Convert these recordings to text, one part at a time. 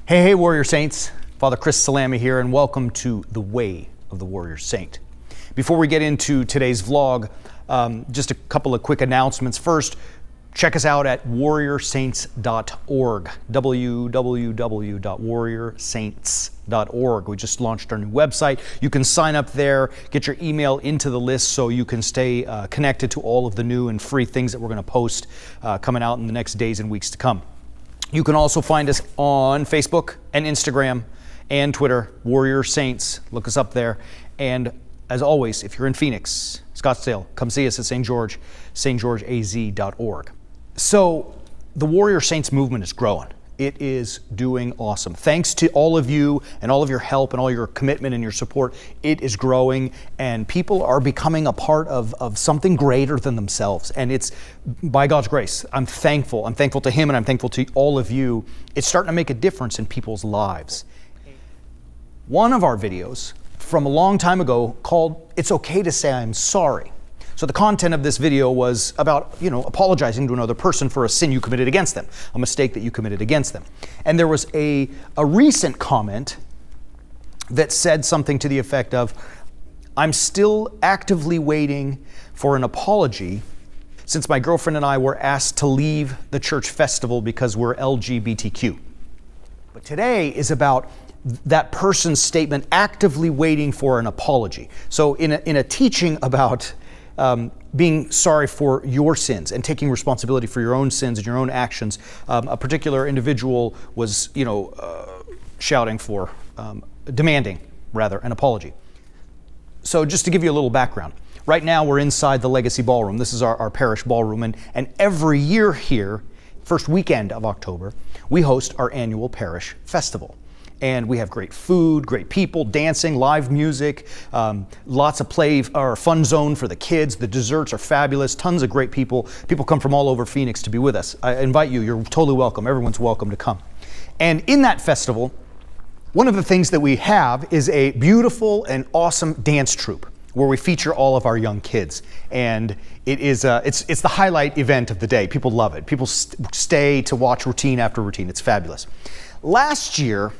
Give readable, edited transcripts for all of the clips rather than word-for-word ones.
Hey, Warrior Saints. Father Chris Salami here, and welcome to The Way of the Warrior Saint. Before we get into today's vlog, just a couple of quick announcements. First, check us out at warriorsaints.org, www.warriorsaints.org. We just launched our new website. You can sign up there, get your email into the list so you can stay connected to all of the new and free things that we're going to post coming out in the next days and weeks to come. You can also find us on Facebook and Instagram and Twitter, Warrior Saints. Look us up there. And as always, if you're in Phoenix, Scottsdale, come see us at St. George, stgeorgeaz.org. So the Warrior Saints movement is growing. It is doing awesome. Thanks to all of you and all of your help and all your commitment and your support, it is growing and people are becoming a part of something greater than themselves. And it's by God's grace. I'm thankful. I'm thankful to Him and I'm thankful to all of you. It's starting to make a difference in people's lives. One of our videos from a long time ago called It's Okay to Say I'm Sorry. So the content of this video was about, apologizing to another person for a sin you committed against them, a mistake that you committed against them. And there was a recent comment that said something to the effect of, I'm still actively waiting for an apology since my girlfriend and I were asked to leave the church festival because we're LGBTQ. But today is about that person's statement actively waiting for an apology. So in a teaching about being sorry for your sins and taking responsibility for your own sins and your own actions, a particular individual was, shouting for, demanding an apology. So just to give you a little background, right now we're inside the Legacy Ballroom. This is our parish ballroom, and every year here, first weekend of October, we host our annual parish festival. And we have great food, great people, dancing, live music, lots of play or fun zone for the kids. The desserts are fabulous, tons of great people. People come from all over Phoenix to be with us. I invite you, you're totally welcome. Everyone's welcome to come. And in that festival, one of the things that we have is a beautiful and awesome dance troupe where we feature all of our young kids. And it is it's the highlight event of the day. People love it. People stay to watch routine after routine. It's fabulous. Last year,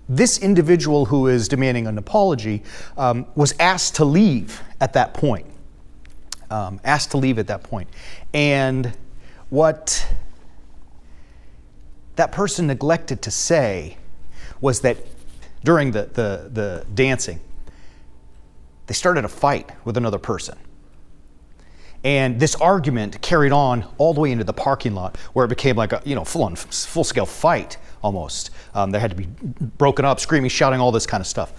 this individual who is demanding an apology was asked to leave at that point. And what that person neglected to say was that during the dancing, they started a fight with another person. And this argument carried on all the way into the parking lot where it became like a full-scale fight almost. They had to be broken up, screaming, shouting, all this kind of stuff.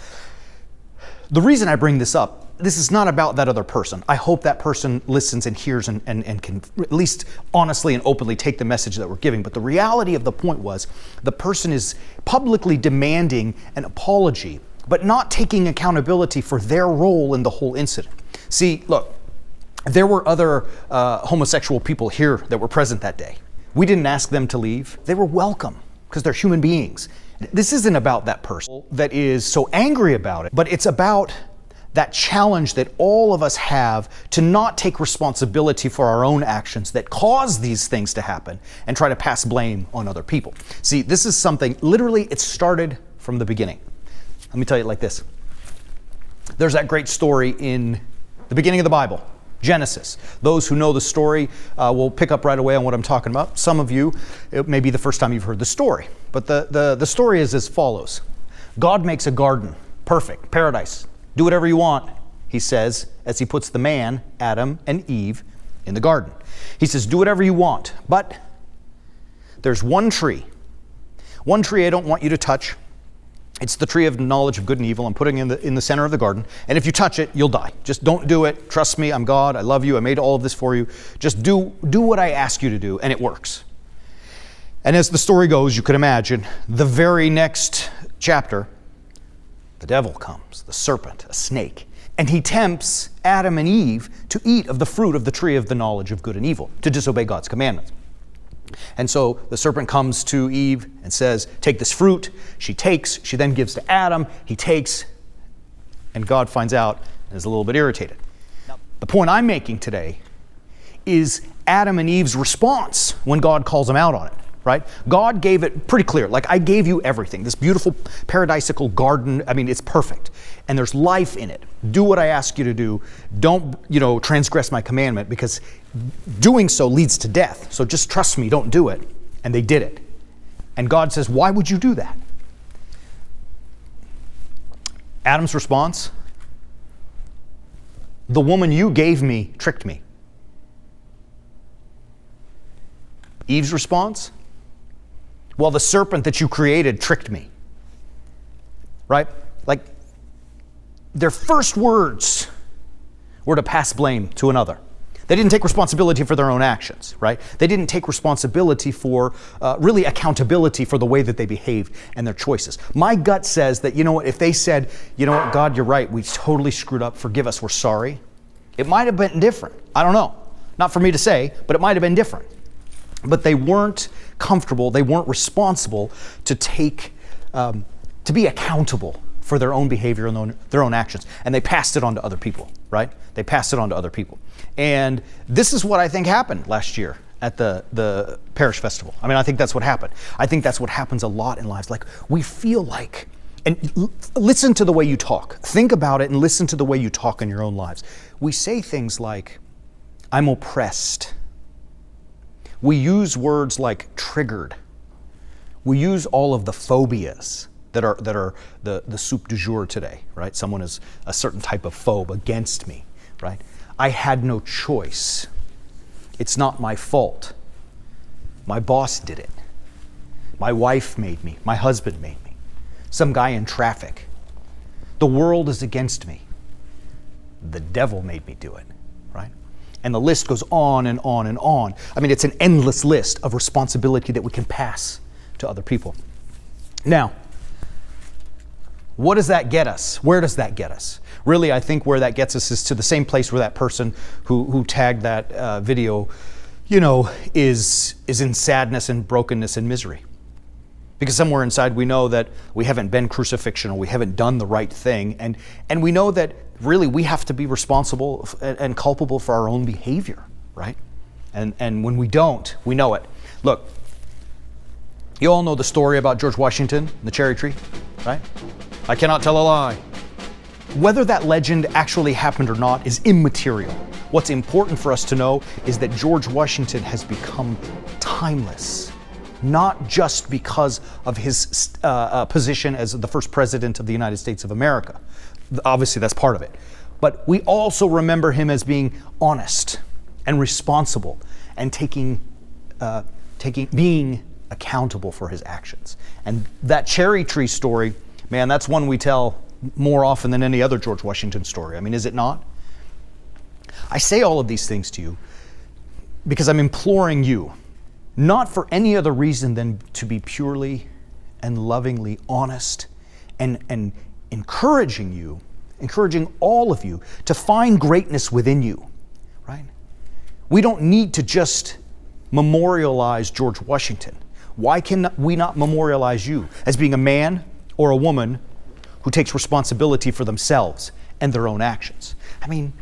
The reason I bring this up, this is not about that other person. I hope that person listens and hears and can at least honestly and openly take the message that we're giving. But the reality of the point was the person is publicly demanding an apology, but not taking accountability for their role in the whole incident. See, look, there were other homosexual people here that were present that day. We didn't ask them to leave. They were welcome because they're human beings. This isn't about that person that is so angry about it, but it's about that challenge that all of us have to not take responsibility for our own actions that cause these things to happen and try to pass blame on other people. See, this is something, literally, it started from the beginning. Let me tell you it like this. There's that great story in the beginning of the Bible, Genesis. Those who know the story will pick up right away on what I'm talking about. Some of you, it may be the first time you've heard the story. But the story is as follows. God makes a garden, perfect, paradise. Do whatever you want, He says, as He puts the man, Adam and Eve, in the garden. He says, do whatever you want, but there's one tree I don't want you to touch. It's the tree of knowledge of good and evil. I'm putting it in the center of the garden. And if you touch it, you'll die. Just don't do it. Trust me, I'm God. I love you. I made all of this for you. Just do what I ask you to do, and it works. And as the story goes, you can imagine, the very next chapter, the devil comes, the serpent, a snake, and he tempts Adam and Eve to eat of the fruit of the tree of the knowledge of good and evil, to disobey God's commandments. And so the serpent comes to Eve and says, take this fruit. She takes, she then gives to Adam, he takes, and God finds out and is a little bit irritated. The point I'm making today is Adam and Eve's response when God calls them out on it. right? God gave it pretty clear. Like, I gave you everything. This beautiful paradisical garden, I mean, it's perfect. And there's life in it. Do what I ask you to do. Don't, transgress my commandment, because doing so leads to death. So just trust me, don't do it. And they did it. And God says, why would you do that? Adam's response, the woman you gave me tricked me. Eve's response, well, the serpent that you created tricked me. Right? Like, their first words were to pass blame to another. They didn't take responsibility for their own actions, right? They didn't take responsibility for, really accountability for the way that they behaved and their choices. My gut says that, if they said, God, you're right, we totally screwed up, forgive us, we're sorry, it might have been different. I don't know. Not for me to say, but it might have been different. But they weren't comfortable, they weren't responsible to to be accountable for their own behavior and their own actions. And they passed it on to other people, right? They passed it on to other people. And this is what I think happened last year at the Parish Festival. I mean, I think that's what happened. I think that's what happens a lot in lives. Like, we feel like, and listen to the way you talk. Think about it and listen to the way you talk in your own lives. We say things like, I'm oppressed. We use words like triggered. We use all of the phobias that are the soup du jour today, right? Someone is a certain type of phobe against me, right? I had no choice. It's not my fault. My boss did it. My wife made me. My husband made me. Some guy in traffic. The world is against me. The devil made me do it, right? And the list goes on and on and on. I mean, it's an endless list of responsibility that we can pass to other people. Now, what does that get us? Where does that get us? Really, I think where that gets us is to the same place where that person who tagged that video, is in sadness and brokenness and misery. Because somewhere inside we know that we haven't been crucifixion, or we haven't done the right thing, and we know that really we have to be responsible and culpable for our own behavior, right? And when we don't, we know it. Look, you all know the story about George Washington, the cherry tree, right? I cannot tell a lie. Whether that legend actually happened or not is immaterial. What's important for us to know is that George Washington has become timeless, not just because of his position as the first president of the United States of America. Obviously, that's part of it. But we also remember him as being honest and responsible and being accountable for his actions. And that cherry tree story, man, that's one we tell more often than any other George Washington story. I mean, is it not? I say all of these things to you because I'm imploring you, not for any other reason than to be purely and lovingly honest and encouraging all of you to find greatness within you, right? We don't need to just memorialize George Washington. Why can we not memorialize you as being a man or a woman who takes responsibility for themselves and their own actions? I mean,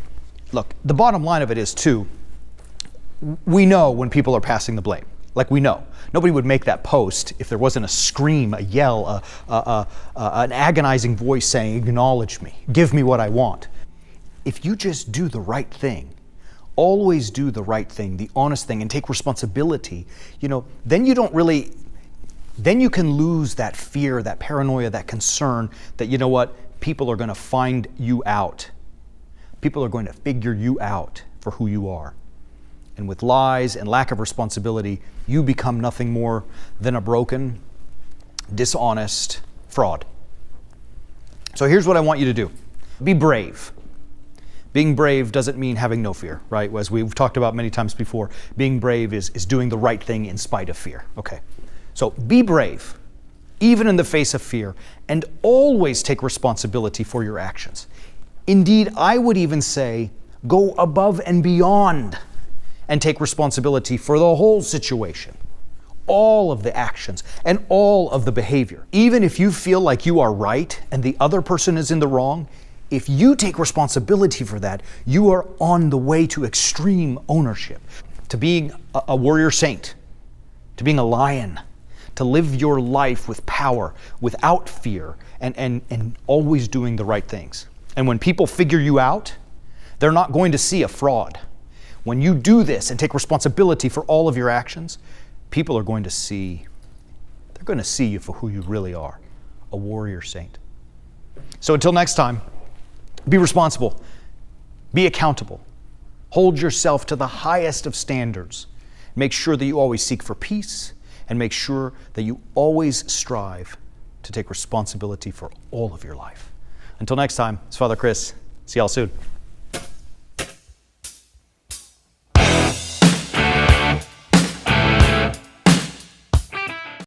look, the bottom line of it is, too, we know when people are passing the blame. Like, we know. Nobody would make that post if there wasn't a scream, a yell, an agonizing voice saying, acknowledge me, give me what I want. If you just do the right thing, always do the right thing, the honest thing, and take responsibility, then you don't really, then you can lose that fear, that paranoia, that concern that, people are going to find you out. People are going to figure you out for who you are. And with lies and lack of responsibility, you become nothing more than a broken, dishonest fraud. So here's what I want you to do. Be brave. Being brave doesn't mean having no fear, right? As we've talked about many times before, being brave is doing the right thing in spite of fear. Okay. So be brave, even in the face of fear, and always take responsibility for your actions. Indeed, I would even say, go above and beyond and take responsibility for the whole situation, all of the actions and all of the behavior. Even if you feel like you are right and the other person is in the wrong, if you take responsibility for that, you are on the way to extreme ownership, to being a warrior saint, to being a lion, to live your life with power, without fear, and always doing the right things. And when people figure you out, they're not going to see a fraud. When you do this and take responsibility for all of your actions, people are going to see, they're going to see you for who you really are, a warrior saint. So until next time, be responsible, be accountable, hold yourself to the highest of standards. Make sure that you always seek for peace, and make sure that you always strive to take responsibility for all of your life. Until next time, it's Father Chris. See y'all soon.